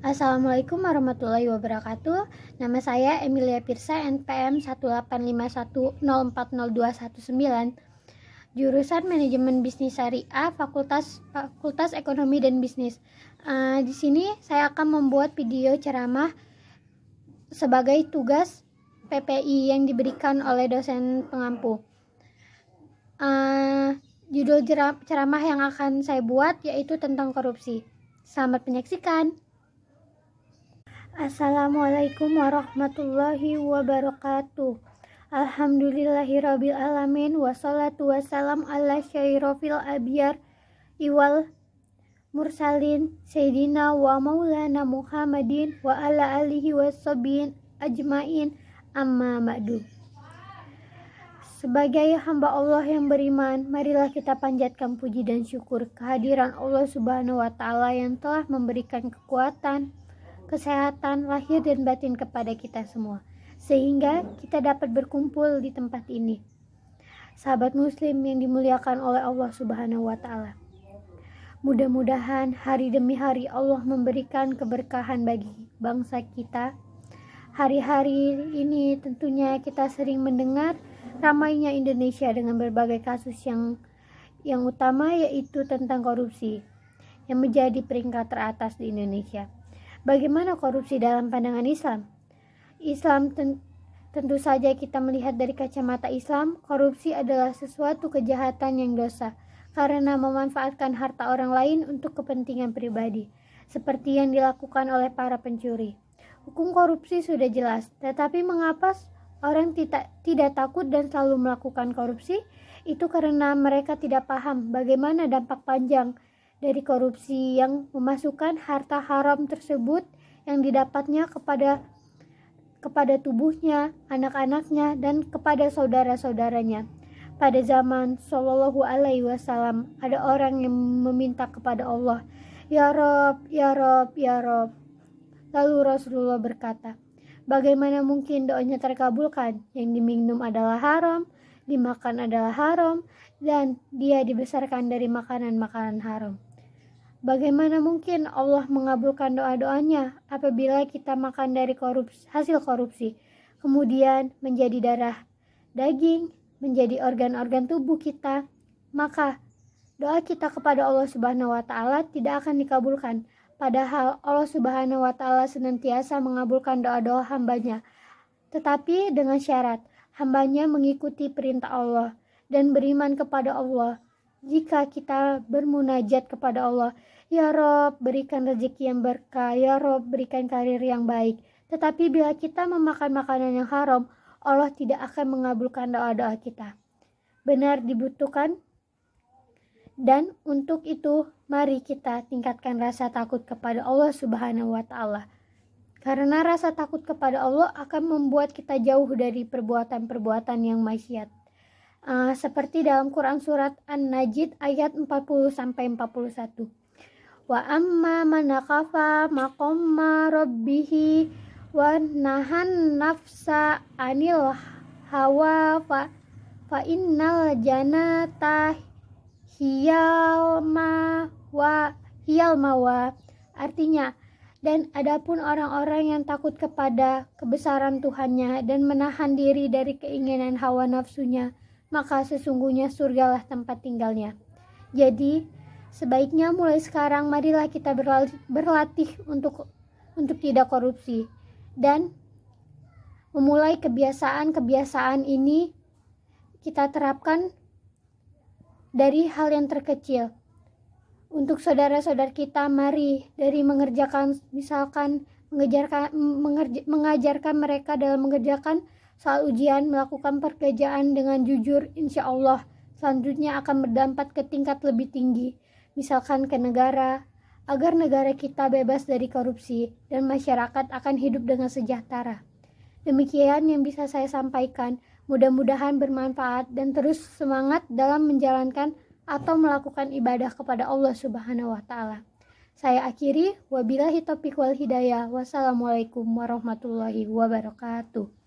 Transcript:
Assalamualaikum warahmatullahi wabarakatuh. Nama saya Emilia Pirsa, NPM 18510402119, jurusan Manajemen Bisnis Syariah, Fakultas Ekonomi dan Bisnis. Di sini saya akan membuat video ceramah sebagai tugas PPI yang diberikan oleh dosen pengampu. Judul ceramah yang akan saya buat yaitu tentang korupsi. Selamat menyaksikan. Assalamualaikum warahmatullahi wabarakatuh. Alhamdulillahirabbil alamin, wassalatu wassalam ala syairofil abyar iwal mursalin sayyidina wa maulana Muhammadin wa ala alihi wassabiin ajmain, amma ba'du. Sebagai hamba Allah yang beriman, marilah kita panjatkan puji dan syukur kehadiran Allah Subhanahu wa Ta'ala yang telah memberikan kekuatan, kesehatan lahir dan batin kepada kita semua, sehingga kita dapat berkumpul di tempat ini. Sahabat muslim yang dimuliakan oleh Allah Subhanahu wa Ta'ala, mudah-mudahan hari demi hari Allah memberikan keberkahan bagi bangsa kita. Hari-hari ini tentunya kita sering mendengar ramainya Indonesia dengan berbagai kasus yang utama, yaitu tentang korupsi yang menjadi peringkat teratas di Indonesia. Bagaimana korupsi dalam pandangan Islam? Tentu saja kita melihat dari kacamata Islam, korupsi adalah sesuatu kejahatan yang dosa karena memanfaatkan harta orang lain untuk kepentingan pribadi, seperti yang dilakukan oleh para pencuri. Hukum korupsi sudah jelas, tetapi mengapa orang tidak takut dan selalu melakukan korupsi? Itu karena mereka tidak paham bagaimana dampak panjang dari korupsi yang memasukkan harta haram tersebut yang didapatnya kepada tubuhnya, anak-anaknya, dan kepada saudara-saudaranya. Pada zaman Shallallahu Alaihi Wasallam, ada orang yang meminta kepada Allah, "Ya Rob, ya Rob, ya Rob." Lalu Rasulullah berkata, bagaimana mungkin doanya terkabulkan? Yang diminum adalah haram, dimakan adalah haram, dan dia dibesarkan dari makanan-makanan haram. Bagaimana mungkin Allah mengabulkan doa-doanya apabila kita makan dari hasil korupsi, kemudian menjadi darah, daging, menjadi organ-organ tubuh kita? Maka doa kita kepada Allah Subhanahu wa Ta'ala tidak akan dikabulkan. Padahal Allah Subhanahu wa Ta'ala senantiasa mengabulkan doa-doa hambanya, tetapi dengan syarat hambanya mengikuti perintah Allah dan beriman kepada Allah. Jika kita bermunajat kepada Allah, "Ya Rob, berikan rezeki yang berkah, ya Rob, berikan karir yang baik." Tetapi bila kita memakan makanan yang haram, Allah tidak akan mengabulkan doa-doa kita. Benar dibutuhkan. Dan untuk itu, mari kita tingkatkan rasa takut kepada Allah Subhanahu wa Ta'ala. Karena rasa takut kepada Allah akan membuat kita jauh dari perbuatan-perbuatan yang maksiat. Seperti dalam Quran surat An-Najid ayat 40-41. Wa amma man khafa maqama rabbih wa nahan nafsa anil hawa fa innal jannata hiyal mawa. Artinya, dan adapun orang-orang yang takut kepada kebesaran Tuhannya dan menahan diri dari keinginan hawa nafsunya, maka sesungguhnya surgalah tempat tinggalnya. Jadi, sebaiknya mulai sekarang marilah kita berlatih untuk tidak korupsi dan memulai kebiasaan ini kita terapkan dari hal yang terkecil. Untuk saudara-saudara kita, mari dari mengajarkan mereka dalam mengerjakan soal ujian, melakukan pekerjaan dengan jujur, insya Allah selanjutnya akan berdampak ke tingkat lebih tinggi, misalkan ke negara, agar negara kita bebas dari korupsi dan masyarakat akan hidup dengan sejahtera. Demikian yang bisa saya sampaikan. Mudah-mudahan bermanfaat dan terus semangat dalam menjalankan atau melakukan ibadah kepada Allah Subhanahu wa Ta'ala. Saya akhiri, wabillahi taufiq wal hidayah. Wassalamualaikum warahmatullahi wabarakatuh.